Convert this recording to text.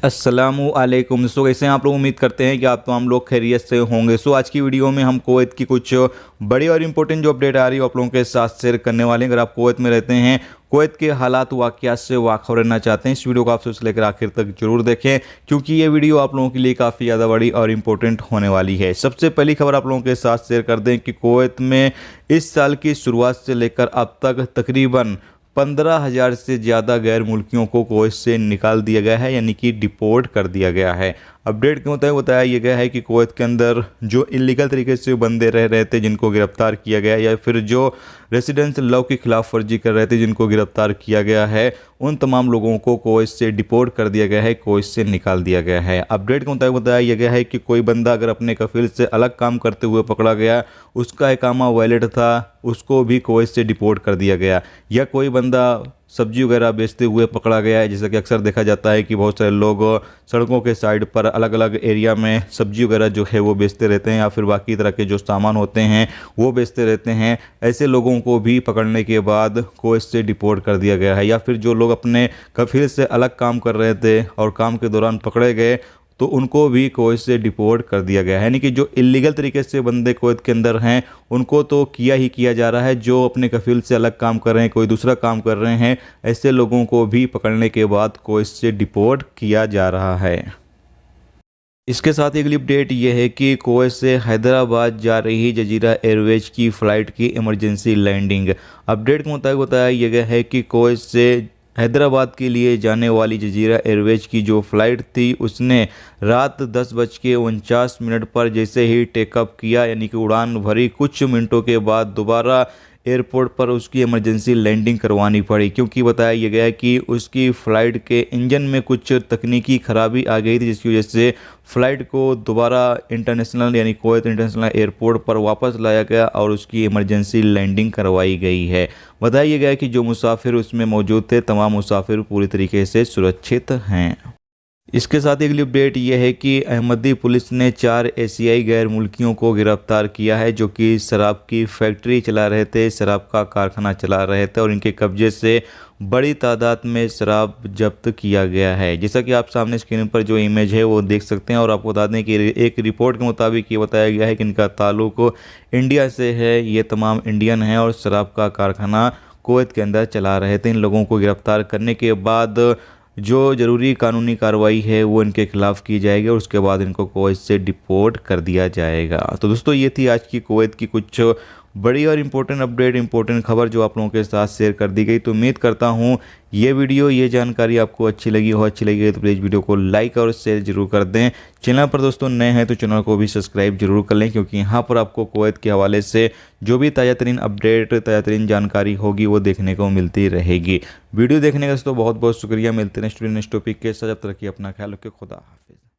अस्सलामुअलैकुम। सो कैसे हैं आप लोग। उम्मीद करते हैं कि आप तमाम लोग खैरियत से होंगे। सो आज की वीडियो में हम कुवैत की कुछ बड़ी और इंपॉर्टेंट जो अपडेट आ रही है आप लोगों के साथ शेयर करने वाले हैं। अगर आप कुवैत में रहते हैं, कुवैत के हालात वाक़यात से वाक़फ़ रहना चाहते हैं, इस वीडियो को आप शुरू से लेकर आखिर तक जरूर देखें, क्योंकि ये वीडियो आप लोगों के लिए काफ़ी ज़्यादा बड़ी और इंपॉर्टेंट होने वाली है। सबसे पहली खबर आप लोगों के साथ शेयर कर दें कि कुवैत में इस साल की शुरुआत से लेकर अब तक तकरीबन 15,000 से ज़्यादा गैर मुल्कियों को कुवैत से निकाल दिया गया है, यानी कि डिपोर्ट कर दिया गया है। अपडेट के मुताबिक बताया गया है कि कुवैत के अंदर जो इलीगल तरीके से बंदे रह रहे थे, जिनको गिरफ्तार किया गया, या फिर जो रेसिडेंस लॉ की खिलाफ वर्जी कर रहे थे, जिनको गिरफ्तार किया गया है, उन तमाम लोगों को कुवैत से डिपोर्ट कर दिया गया है, कुवैत से निकाल दिया गया है। अपडेट के मुताबिक बताया गया है कि कोई बंदा अगर अपने कफील से अलग काम करते हुए पकड़ा गया, उसका इकामा वैलिड था, उसको भी कुवैत से डिपोर्ट कर दिया गया। या कोई बंदा सब्जी वगैरह बेचते हुए पकड़ा गया है, जैसा कि अक्सर देखा जाता है कि बहुत सारे लोग सड़कों के साइड पर अलग अलग एरिया में सब्जी वगैरह जो है वो बेचते रहते हैं, या फिर बाकी तरह के जो सामान होते हैं वो बेचते रहते हैं। ऐसे लोगों को भी पकड़ने के बाद कुवैत से डिपोर्ट कर दिया गया है। या फिर जो लोग अपने कफील से अलग काम कर रहे थे और काम के दौरान पकड़े गए, तो उनको भी कुवैत से डिपोर्ट कर दिया गया है। यानी कि जो इलीगल तरीके से बंदे कुवैत के अंदर हैं, उनको तो किया ही किया जा रहा है। जो अपने कफील से अलग काम कर रहे हैं, कोई दूसरा काम कर रहे हैं, ऐसे लोगों को भी पकड़ने के बाद कुवैत से डिपोर्ट किया जा रहा है। इसके साथ ही अगली अपडेट ये है कि कुवैत से हैदराबाद जा रही जजीरा एयरवेज की फ़्लाइट की इमरजेंसी लैंडिंग। अपडेट के मुताबिक बताया गया है कि कुवैत से हैदराबाद के लिए जाने वाली जजीरा एयरवेज की जो फ़्लाइट थी, उसने रात 10:49 पर जैसे ही टेकअप किया, यानी कि उड़ान भरी, कुछ मिनटों के बाद दोबारा एयरपोर्ट पर उसकी इमरजेंसी लैंडिंग करवानी पड़ी, क्योंकि बताया गया है कि उसकी फ़्लाइट के इंजन में कुछ तकनीकी खराबी आ गई थी, जिसकी वजह से फ़्लाइट को दोबारा इंटरनेशनल यानी कुवैत इंटरनेशनल एयरपोर्ट पर वापस लाया गया और उसकी इमरजेंसी लैंडिंग करवाई गई है। बताया गया है कि जो मुसाफिर उसमें मौजूद थे, तमाम मुसाफिर पूरी तरीके से सुरक्षित हैं। इसके साथ ही अगली अपडेट यह है कि अहमदी पुलिस ने 4 एशियाई गैर मुल्कियों को गिरफ्तार किया है, जो कि शराब की फैक्ट्री चला रहे थे, शराब का कारखाना चला रहे थे, और इनके कब्जे से बड़ी तादाद में शराब जब्त किया गया है। जैसा कि आप सामने स्क्रीन पर जो इमेज है वो देख सकते हैं। और आपको बता दें कि एक रिपोर्ट के मुताबिक ये बताया गया है कि इनका ताल्लुक इंडिया से है, ये तमाम इंडियन हैं और शराब का कारखाना कुवैत के अंदर चला रहे थे। इन लोगों को गिरफ्तार करने के बाद जो ज़रूरी कानूनी कार्रवाई है वो इनके खिलाफ़ की जाएगी और उसके बाद इनको कुवैत से डिपोर्ट कर दिया जाएगा। तो दोस्तों, ये थी आज की कुवैत की कुछ बड़ी और इम्पोर्टेंट अपडेट, इम्पोर्टेंट खबर जो आप लोगों के साथ शेयर कर दी गई। तो उम्मीद करता हूँ ये वीडियो, ये जानकारी आपको अच्छी लगी हो। अच्छी लगी तो प्लीज़ वीडियो को लाइक और शेयर जरूर कर दें। चैनल पर दोस्तों नए हैं तो चैनल को भी सब्सक्राइब जरूर कर लें, क्योंकि यहाँ पर आपको कुवैत के हवाले से जो भी ताज़ा तरीन अपडेट, ताज़ा तरीन जानकारी होगी वो देखने को मिलती रहेगी। वीडियो देखने का दोस्तों बहुत बहुत शुक्रिया। मिलते हैं नेक्स्ट टॉपिक के साथ। जब तक रखिए अपना ख्याल रखिए। खुदा हाफिज़।